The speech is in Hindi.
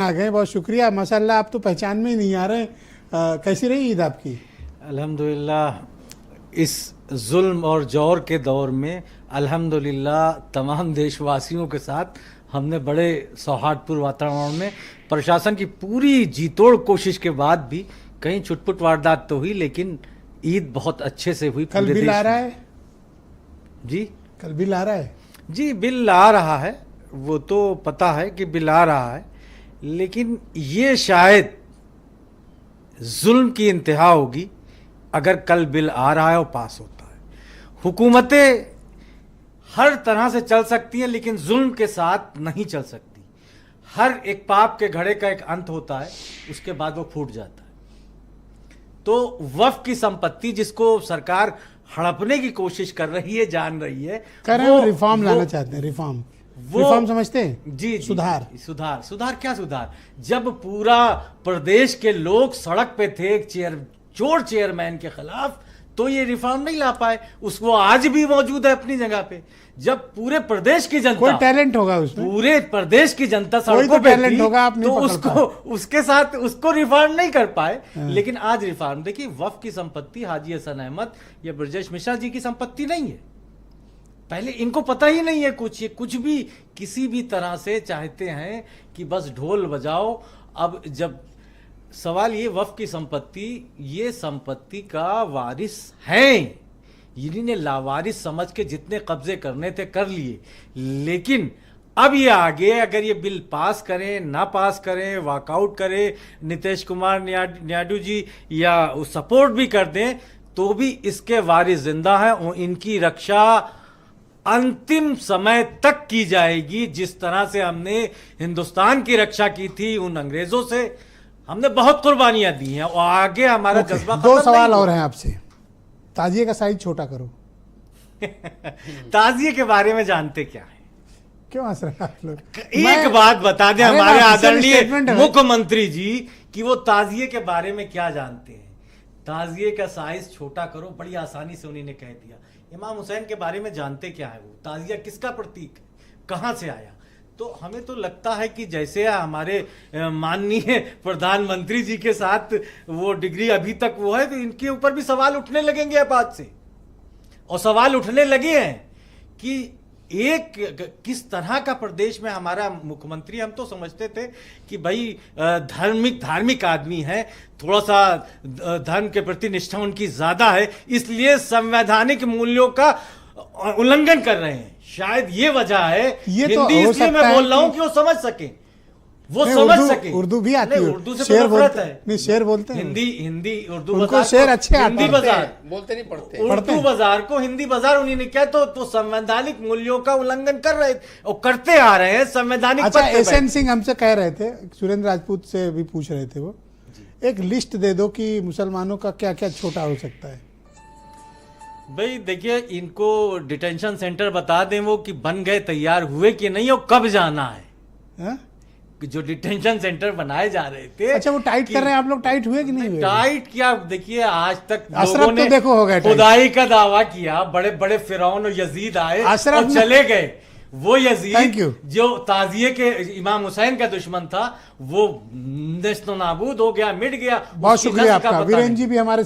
आ गए, बहुत शुक्रिया। माशाल्लाह आप तो पहचान में ही नहीं आ रहे। कैसी रही ईद आपकी? अल्हम्दुलिल्लाह, इस जुल्म और जौर के दौर में अल्हम्दुलिल्लाह तमाम देशवासियों के साथ हमने बड़े सौहार्दपूर्ण वातावरण में, प्रशासन की पूरी जीतोड़ कोशिश के बाद भी कहीं छुटपुट वारदात तो हुई, लेकिन ईद बहुत अच्छे से हुई। कल बिल आ रहा है जी, कल बिल आ रहा है जी बिल आ रहा है, वो तो पता है कि बिल आ रहा है, लेकिन ये शायद जुल्म की इंतहा होगी अगर कल बिल आ रहा है और पास होता है। हुकूमतें हर तरह से चल सकती हैं, लेकिन जुल्म के साथ नहीं चल सकती। हर एक पाप के घड़े का एक अंत होता है, उसके बाद वो फूट जाता है। तो वक्फ की संपत्ति जिसको सरकार हड़पने की कोशिश कर रही है, जान रही है, कह रहे हैं रिफॉर्म लाना चाहते हैं। रिफॉर्म समझते हैं? जी, सुधार सुधार क्या सुधार? जब पूरा प्रदेश के लोग सड़क पे थे एक चोर चेयरमैन के खिलाफ, तो ये रिफॉर्म नहीं ला पाए। उसको आज भी मौजूद है अपनी जगह पे। जब पूरे प्रदेश की जनता, कोई टैलेंट होगा उसमें, पूरे प्रदेश की जनता कोई सड़कों तो पे टैलेंट थी, होगा, आप नहीं तो पकड़ उसको उसके साथ उसको रिफॉर्म नहीं कर पाए। हाँ। लेकिन आज रिफॉर्म देखिए, वक्फ की संपत्ति हाजी हसन अहमद या ब्रजेश मिश्रा जी की संपत्ति नहीं है। पहले इनको पता ही नहीं है कुछ, ये कुछ भी किसी भी तरह से चाहते हैं कि बस ढोल बजाओ। अब जब सवाल ये, वक्फ की संपत्ति, ये संपत्ति का वारिस हैं, इन्हीं लावारिस समझ के जितने कब्जे करने थे कर लिए। लेकिन अब ये आगे अगर ये बिल पास करें ना पास करें, वॉकआउट करें, नीतीश कुमार नायडू जी या सपोर्ट भी कर दें, तो भी इसके वारिस जिंदा हैं और इनकी रक्षा अंतिम समय तक की जाएगी। जिस तरह से हमने हिंदुस्तान की रक्षा की थी उन अंग्रेजों से, हमने बहुत कुर्बानियां दी हैं और आगे हमारा जज्बा। दो सवाल और हैं आपसे। ताजिए का साइज छोटा करो। ताजिए के बारे में जानते क्या है? क्यों हंस रहे हैं आप लोग? एक बात बता दें हमारे ना, आदरणीय statement है। मुख्यमंत्री जी कि वो ताजिए के बारे में क्या जानते हैं। ताजिए का साइज छोटा करो, बड़ी आसानी से उन्होंने कह दिया। इमाम हुसैन के बारे में जानते क्या है? वो ताजिया किसका प्रतीक है, कहां से आया? तो हमें तो लगता है कि जैसे हमारे माननीय प्रधानमंत्री जी के साथ वो डिग्री अभी तक वो है, तो इनके ऊपर भी सवाल उठने लगेंगे अब आज से। और सवाल उठने लगे हैं कि एक किस तरह का प्रदेश में हमारा मुख्यमंत्री, हम तो समझते थे कि भाई धार्मिक आदमी है, थोड़ा सा धर्म के प्रति निष्ठा उनकी ज्यादा है, इसलिए संवैधानिक मूल्यों का उल्लंघन कर रहे हैं। शायद ये वजह है। ये तो हिंदी इसलिए मैं बोल रहा हूं कि वो समझ सके, वो समझ सके। उर्दू भी आती है, उर्दू से शेर तो नफरत है। नहीं, शेर बोलते हैं। हिंदी उर्दू उनको बाजार शेर अच्छे आते हिंदी हैं। बाजार बोलते नहीं पढ़ते। उर्दू बाजार को हिंदी बाजार उन्होंने क्या, तो संवैधानिक मूल्यों का उल्लंघन कर रहे और करते आ रहे हैं। संवैधानिक अच्छा, एसएन सिंह हमसे कह रहे थे, सुरेंद्र राजपूत से भी पूछ रहे थे, वो एक लिस्ट दे दो कि मुसलमानों का क्या क्या छोटा हो सकता है। भाई देखिए, इनको डिटेंशन सेंटर बता दें वो कि बन गए, तैयार हुए कि नहीं, और कब जाना है। हा? जो डिटेंशन सेंटर बनाए जा रहे थे। अच्छा, वो टाइट कर रहे हैं, आप लोग टाइट हुए कि नहीं हुए? टाइट क्या, देखिए आज तक अशरफ लोगों ने तो देखो हो गए टाइट। खुदाई का दावा किया, बड़े बड़े फिरौन और यजीद आए अशरफ और चले गए। वो Thank यजीद you. जो ताजिए के इमाम हुसैन का दुश्मन था, वो नेस्तनाबूद हो गया, मिट गया। बहुत उसकी शुक्रिया नस्ल का आपका। पता वीरेन नहीं। जी भी हमारे